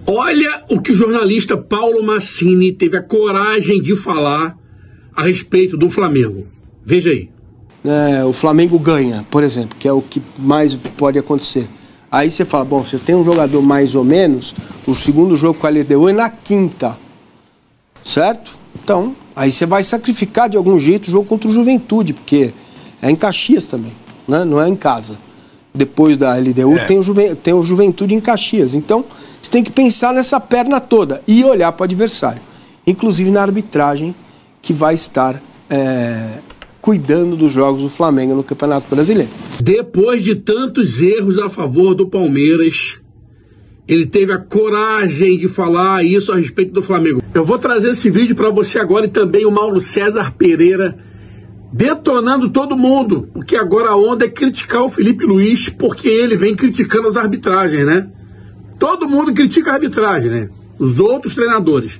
Olha o que o jornalista Paulo Massini teve a coragem de falar a respeito do Flamengo. Veja aí. O Flamengo ganha, por exemplo, que é o que mais pode acontecer. Aí você fala, bom, você tem um jogador mais ou menos, o segundo jogo com a LDU é na quinta, certo? Então, aí você vai sacrificar de algum jeito o jogo contra o Juventude, porque é em Caxias também, né? Não é em casa. Depois da LDU tem o Juventude em Caxias. Então, você tem que pensar nessa perna toda e olhar para o adversário. Inclusive na arbitragem, que vai estar cuidando dos jogos do Flamengo no Campeonato Brasileiro. Depois de tantos erros a favor do Palmeiras, ele teve a coragem de falar isso a respeito do Flamengo. Eu vou trazer esse vídeo para você agora e também o Mauro César Pereira detonando todo mundo, porque agora a onda é criticar o Felipe Luiz, porque ele vem criticando as arbitragens, né? Todo mundo critica a arbitragem, né? Os outros treinadores.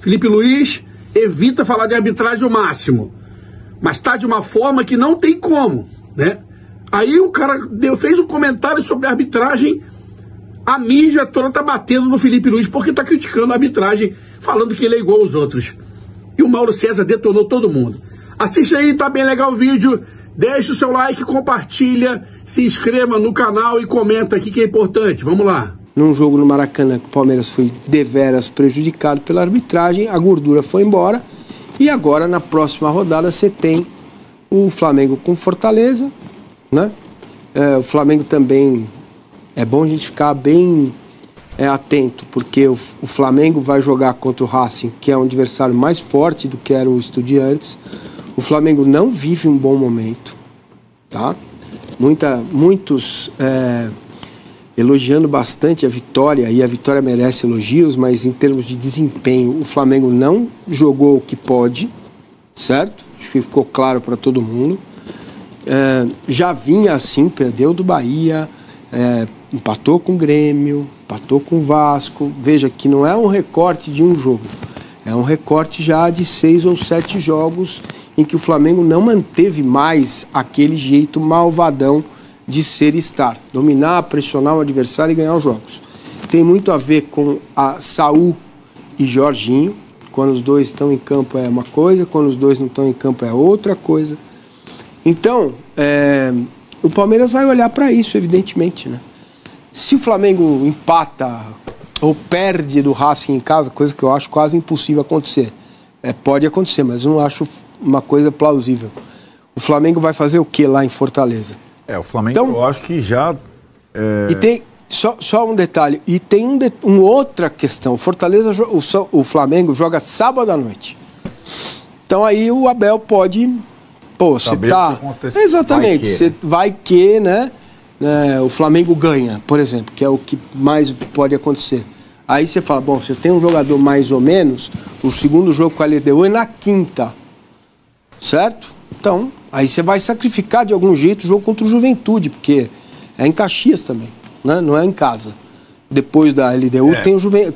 Felipe Luiz evita falar de arbitragem ao máximo, mas tá de uma forma que não tem como, né? Aí o cara fez um comentário sobre a arbitragem, a mídia toda tá batendo no Felipe Luiz porque tá criticando a arbitragem, falando que ele é igual aos outros. E o Mauro César detonou todo mundo. Assiste aí, tá bem legal o vídeo, deixa o seu like, compartilha, se inscreva no canal e comenta aqui que é importante. Vamos lá. Num jogo no Maracanã que o Palmeiras foi deveras prejudicado pela arbitragem, a gordura foi embora e agora na próxima rodada você tem o Flamengo com Fortaleza, né? O Flamengo também é bom a gente ficar bem atento, porque o Flamengo vai jogar contra o Racing, que é um adversário mais forte do que era o Estudiantes. O Flamengo não vive um bom momento, tá? Muitos elogiando bastante a vitória, e a vitória merece elogios, mas em termos de desempenho, o Flamengo não jogou o que pode, certo? Acho que ficou claro para todo mundo. Já vinha assim, perdeu do Bahia, empatou com o Grêmio, empatou com o Vasco. Veja que não é um recorte de um jogo, é um recorte já de 6 ou 7 jogos em que o Flamengo não manteve mais aquele jeito malvadão de ser e estar. Dominar, pressionar o adversário e ganhar os jogos. Tem muito a ver com a Saúl e Jorginho. Quando os dois estão em campo é uma coisa, quando os dois não estão em campo é outra coisa. Então, o Palmeiras vai olhar para isso, evidentemente, né? Se o Flamengo empata ou perde do Racing em casa, coisa que eu acho quase impossível acontecer. Pode acontecer, mas eu não acho uma coisa plausível. O Flamengo vai fazer o que lá em Fortaleza? O Flamengo, então, eu acho que já... E tem só um detalhe, e tem uma outra questão. O Flamengo joga sábado à noite. Então aí o Abel pode... Você tá... Exatamente, vai que, né? O Flamengo ganha, por exemplo, que é o que mais pode acontecer. Aí você fala, bom, você tem um jogador mais ou menos, o segundo jogo com a LDU é na quinta, certo? Então, aí você vai sacrificar de algum jeito o jogo contra o Juventude, porque é em Caxias também, né? Não é em casa. Depois da LDU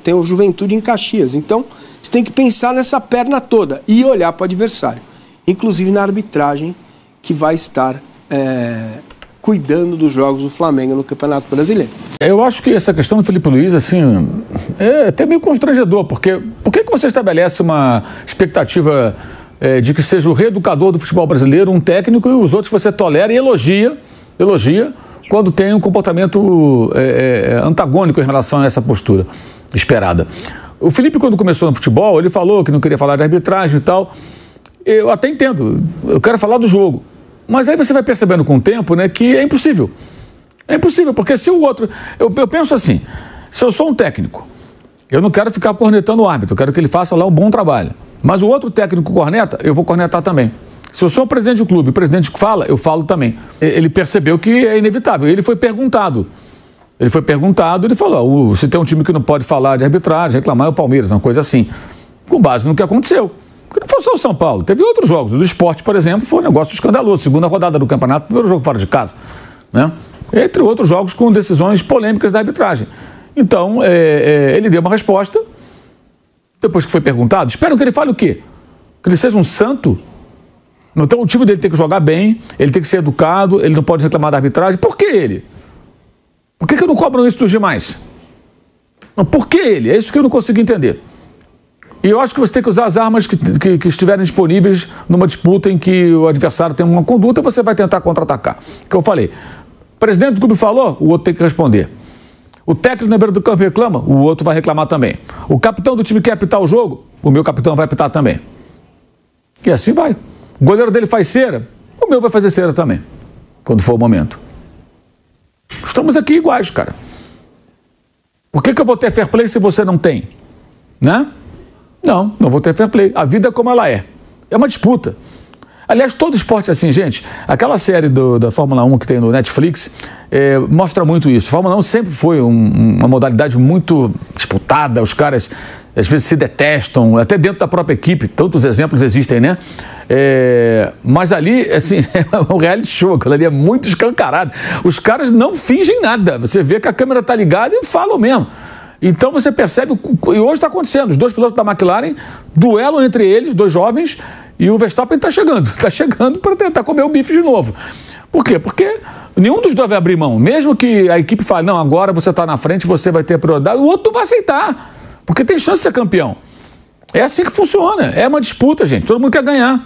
tem o Juventude em Caxias. Então, você tem que pensar nessa perna toda e olhar para o adversário. Inclusive na arbitragem, que vai estar cuidando dos jogos do Flamengo no Campeonato Brasileiro. Eu acho que essa questão do Felipe Luiz, assim, é até meio constrangedor, porque por que você estabelece uma expectativa de que seja o reeducador do futebol brasileiro, um técnico, e os outros você tolera e elogia quando tem um comportamento antagônico em relação a essa postura esperada? O Felipe, quando começou no futebol, ele falou que não queria falar de arbitragem e tal. Eu até entendo, eu quero falar do jogo. Mas aí você vai percebendo com o tempo, né, que é impossível. É impossível, porque se o outro... Eu penso assim, se eu sou um técnico, eu não quero ficar cornetando o árbitro, eu quero que ele faça lá um bom trabalho. Mas o outro técnico corneta, eu vou cornetar também. Se eu sou o presidente do clube, o presidente que fala, eu falo também. Ele percebeu que é inevitável. Ele foi perguntado. Ele falou, se tem um time que não pode falar de arbitragem, reclamar é o Palmeiras, uma coisa assim. Com base no que aconteceu. Porque não foi só o São Paulo, teve outros jogos. Do Sport, por exemplo, foi um negócio escandaloso. Segunda rodada do campeonato, primeiro jogo fora de casa, né? Entre outros jogos com decisões polêmicas da arbitragem. Então, ele deu uma resposta, depois que foi perguntado. Esperam que ele fale o quê? Que ele seja um santo? Então o time dele tem que jogar bem, ele tem que ser educado, ele não pode reclamar da arbitragem. Por que ele? Por que não cobram isso dos demais? Por que ele? É isso que eu não consigo entender. E eu acho que você tem que usar as armas que estiverem disponíveis numa disputa em que o adversário tem uma conduta, você vai tentar contra-atacar. Que eu falei, o presidente do clube falou, o outro tem que responder. O técnico na beira do campo reclama, o outro vai reclamar também. O capitão do time quer apitar o jogo, o meu capitão vai apitar também. E assim vai. O goleiro dele faz cera, o meu vai fazer cera também, quando for o momento. Estamos aqui iguais, cara. Por que eu vou ter fair play se você não tem? Né? Não vou ter fair play. A vida é como ela é. É uma disputa. Aliás, todo esporte é assim, gente. Aquela série da Fórmula 1 que tem no Netflix mostra muito isso. A Fórmula 1 sempre foi uma modalidade muito disputada. Os caras, às vezes, se detestam, até dentro da própria equipe. Tantos exemplos existem, né? Mas ali, assim, é um reality show. Aquilo ali é muito escancarado. Os caras não fingem nada. Você vê que a câmera está ligada e falam mesmo. Então você percebe, e hoje está acontecendo, os dois pilotos da McLaren duelam entre eles, dois jovens, e o Verstappen está chegando para tentar comer o bife de novo. Por quê? Porque nenhum dos dois vai abrir mão, mesmo que a equipe fale, não, agora você está na frente, você vai ter prioridade, o outro não vai aceitar, porque tem chance de ser campeão. É assim que funciona, é uma disputa, gente, todo mundo quer ganhar.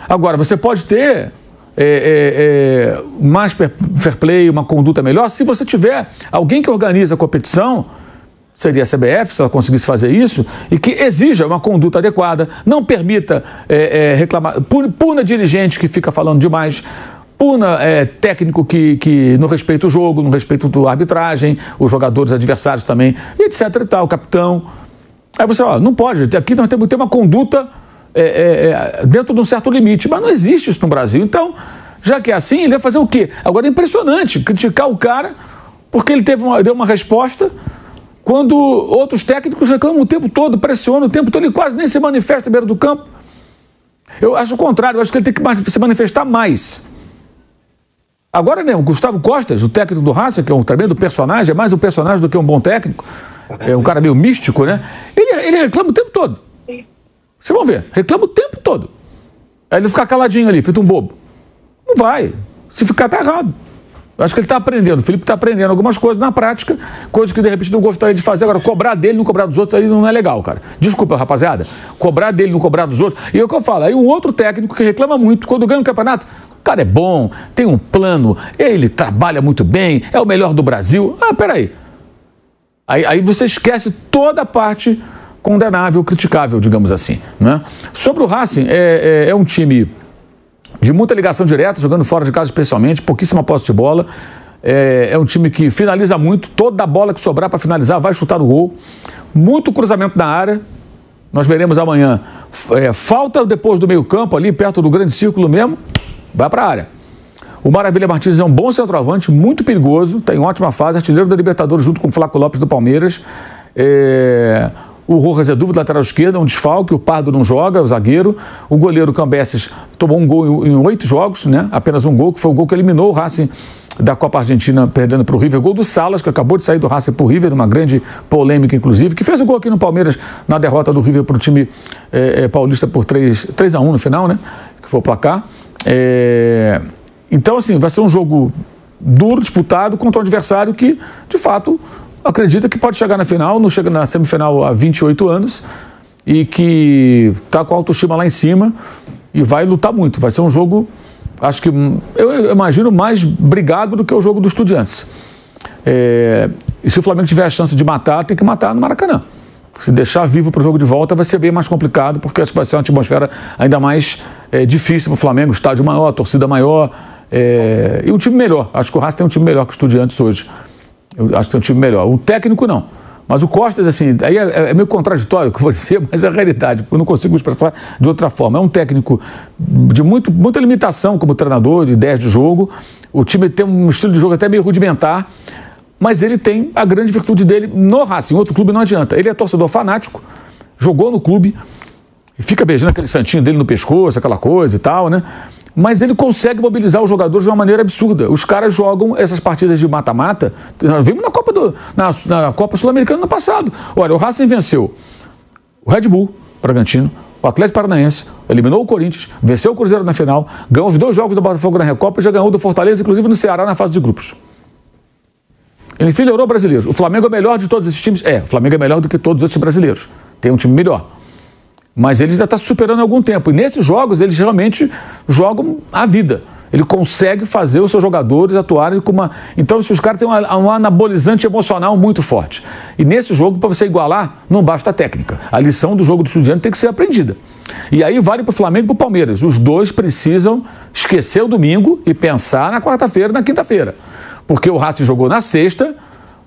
Agora, você pode ter mais fair play, uma conduta melhor, se você tiver alguém que organiza a competição, seria a CBF, se ela conseguisse fazer isso, e que exija uma conduta adequada, não permita reclamar, puna dirigente que fica falando demais, puna técnico que não respeita o jogo, não respeita a arbitragem, os jogadores adversários também, etc e tal, o capitão. Aí você, não pode, aqui nós temos que ter uma conduta dentro de um certo limite, mas não existe isso no Brasil. Então, já que é assim, ele vai fazer o quê? Agora é impressionante criticar o cara porque ele deu uma resposta quando outros técnicos reclamam o tempo todo, pressionam o tempo todo, ele quase nem se manifesta à beira do campo. Eu acho o contrário, eu acho que ele tem que se manifestar mais. Agora, né, o Gustavo Costas, o técnico do Racing, que é um tremendo personagem, é mais um personagem do que um bom técnico, é um cara meio místico, né? Ele reclama o tempo todo. Vocês vão ver, reclama o tempo todo. Aí ele fica caladinho ali, feito um bobo. Não vai. Se ficar, tá errado. Eu acho que ele está aprendendo, o Felipe está aprendendo algumas coisas na prática, coisas que de repente não gostaria de fazer. Agora, cobrar dele, não cobrar dos outros, aí não é legal, cara. Desculpa, rapaziada. Cobrar dele, não cobrar dos outros. E é o que eu falo, aí um outro técnico que reclama muito, quando ganha um campeonato, o cara é bom, tem um plano, ele trabalha muito bem, é o melhor do Brasil. Peraí. Aí você esquece toda a parte condenável, criticável, digamos assim, né? Sobre o Racing, é um time de muita ligação direta, jogando fora de casa especialmente, pouquíssima posse de bola. É um time que finaliza muito, toda a bola que sobrar para finalizar vai chutar no gol. Muito cruzamento na área. Nós veremos amanhã. Falta depois do meio campo, ali perto do grande círculo mesmo, vai para a área. O Maravilha Martins é um bom centroavante, muito perigoso, está em ótima fase, artilheiro da Libertadores junto com o Flaco Lopes do Palmeiras. O Rojas é dúvida, lateral esquerda, um desfalque, o Pardo não joga, o zagueiro. O goleiro Cambeses tomou um gol em 8 jogos, né? Apenas um gol, que foi o gol que eliminou o Racing da Copa Argentina, perdendo para o River. Gol do Salas, que acabou de sair do Racing para o River, uma grande polêmica, inclusive, que fez o gol aqui no Palmeiras na derrota do River para o time paulista por 3-1 no final, né? Que foi o placar. Então, assim, vai ser um jogo duro, disputado, contra um adversário que, de fato, acredita que pode chegar na final, não chega na semifinal há 28 anos e que está com a autoestima lá em cima e vai lutar muito. Vai ser um jogo, acho que, eu imagino, mais brigado do que o jogo do Estudiantes. E se o Flamengo tiver a chance de matar, tem que matar no Maracanã. Se deixar vivo para o jogo de volta vai ser bem mais complicado, porque acho que vai ser uma atmosfera ainda mais difícil para o Flamengo, estádio maior, torcida maior e um time melhor. Acho que o Racing tem um time melhor que o Estudiantes hoje. Eu acho que tem um time melhor. O técnico, não. Mas o Costas, assim, aí é meio contraditório com você, mas é a realidade. Eu não consigo expressar de outra forma. É um técnico de muita limitação como treinador, de ideias de jogo. O time tem um estilo de jogo até meio rudimentar, mas ele tem a grande virtude dele no Racing. Em outro clube não adianta. Ele é torcedor fanático, jogou no clube, fica beijando aquele santinho dele no pescoço, aquela coisa e tal, né? Mas ele consegue mobilizar os jogadores de uma maneira absurda. Os caras jogam essas partidas de mata-mata. Nós vimos na Copa Sul-Americana no passado. Olha, o Racing venceu o Red Bull, Bragantino, o Atlético Paranaense, eliminou o Corinthians, venceu o Cruzeiro na final, ganhou os 2 jogos do Botafogo na Recopa e já ganhou do Fortaleza, inclusive no Ceará, na fase de grupos. Ele enfileirou brasileiros. O Flamengo é o melhor de todos esses times? O Flamengo é melhor do que todos esses brasileiros. Tem um time melhor. Mas ele já está superando há algum tempo. E nesses jogos, eles realmente jogam a vida. Ele consegue fazer os seus jogadores atuarem com uma... Então, se os caras têm um anabolizante emocional muito forte. E nesse jogo, para você igualar, não basta a técnica. A lição do jogo do Estudiantes tem que ser aprendida. E aí vale para o Flamengo e para o Palmeiras. Os dois precisam esquecer o domingo e pensar na quarta-feira e na quinta-feira. Porque o Racing jogou na sexta,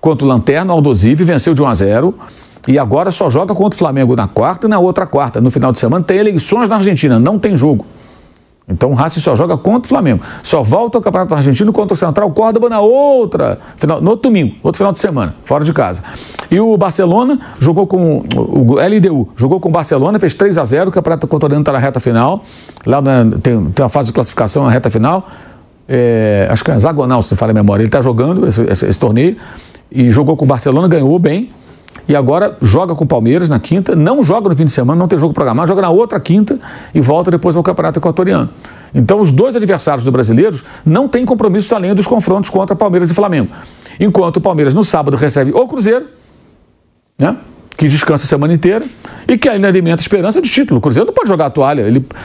contra o Lanterna, Aldosivi, venceu de 1-0. E agora só joga contra o Flamengo na quarta e na outra quarta. No final de semana tem eleições na Argentina, não tem jogo. Então o Racing só joga contra o Flamengo. Só volta ao Campeonato Argentino contra o Central Córdoba no outro domingo, outro final de semana, fora de casa. E o Barcelona jogou com o LDU, jogou com o Barcelona, fez 3-0, o Campeonato Equatoriano está na reta final. Lá tem uma fase de classificação na reta final. Acho que é hexagonal, se não falha a memória. Ele está jogando esse torneio e jogou com o Barcelona, ganhou bem. E agora joga com o Palmeiras na quinta, não joga no fim de semana, não tem jogo programado, joga na outra quinta e volta depois ao Campeonato Equatoriano. Então os dois adversários do brasileiros não têm compromissos além dos confrontos contra Palmeiras e Flamengo. Enquanto o Palmeiras no sábado recebe o Cruzeiro, né, que descansa a semana inteira e que ainda alimenta a esperança de título. O Cruzeiro não pode jogar a toalha.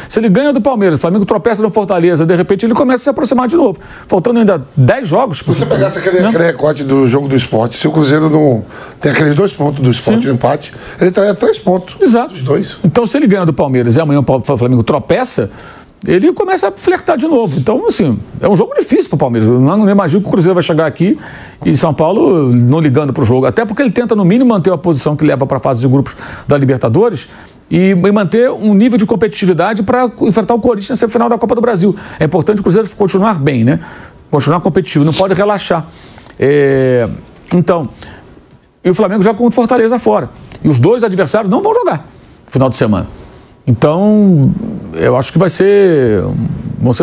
Se ele ganha do Palmeiras, o Flamengo tropeça no Fortaleza, de repente ele começa a se aproximar de novo. Faltando ainda 10 jogos. Se você pegasse aquele recorte do jogo do Sport, se o Cruzeiro não tem aqueles 2 pontos do Sport de empate, ele estaria 3 pontos. Exato. Dos dois. Então, se ele ganha do Palmeiras e amanhã o Flamengo tropeça, ele começa a flertar de novo. Então, assim, é um jogo difícil para o Palmeiras. Eu não imagino que o Cruzeiro vai chegar aqui e São Paulo não ligando para o jogo. Até porque ele tenta, no mínimo, manter a posição que leva para a fase de grupos da Libertadores e manter um nível de competitividade para enfrentar o Corinthians na semifinal da Copa do Brasil. É importante o Cruzeiro continuar bem, né? Continuar competitivo, não pode relaxar. Então, e o Flamengo joga contra o Fortaleza fora. E os dois adversários não vão jogar no final de semana. Então, eu acho que vão ser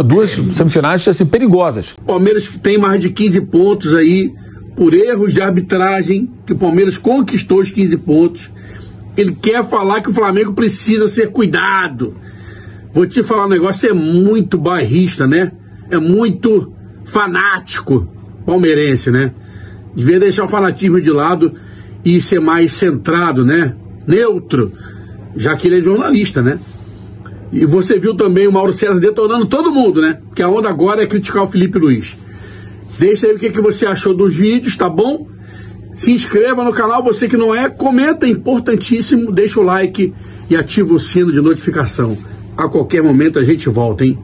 2 semifinais assim, perigosas. O Palmeiras tem mais de 15 pontos aí por erros de arbitragem, que o Palmeiras conquistou os 15 pontos. Ele quer falar que o Flamengo precisa ser cuidado. Vou te falar um negócio, é muito bairrista, né? É muito fanático palmeirense, né? Devia deixar o fanatismo de lado e ser mais centrado, né? Neutro. Já que ele é jornalista, né? E você viu também o Mauro César detonando todo mundo, né? Que a onda agora é criticar o Felipe Luiz. Deixa aí o que você achou dos vídeos, tá bom? Se inscreva no canal, você que não é, comenta, é importantíssimo, deixa o like e ativa o sino de notificação. A qualquer momento a gente volta, hein?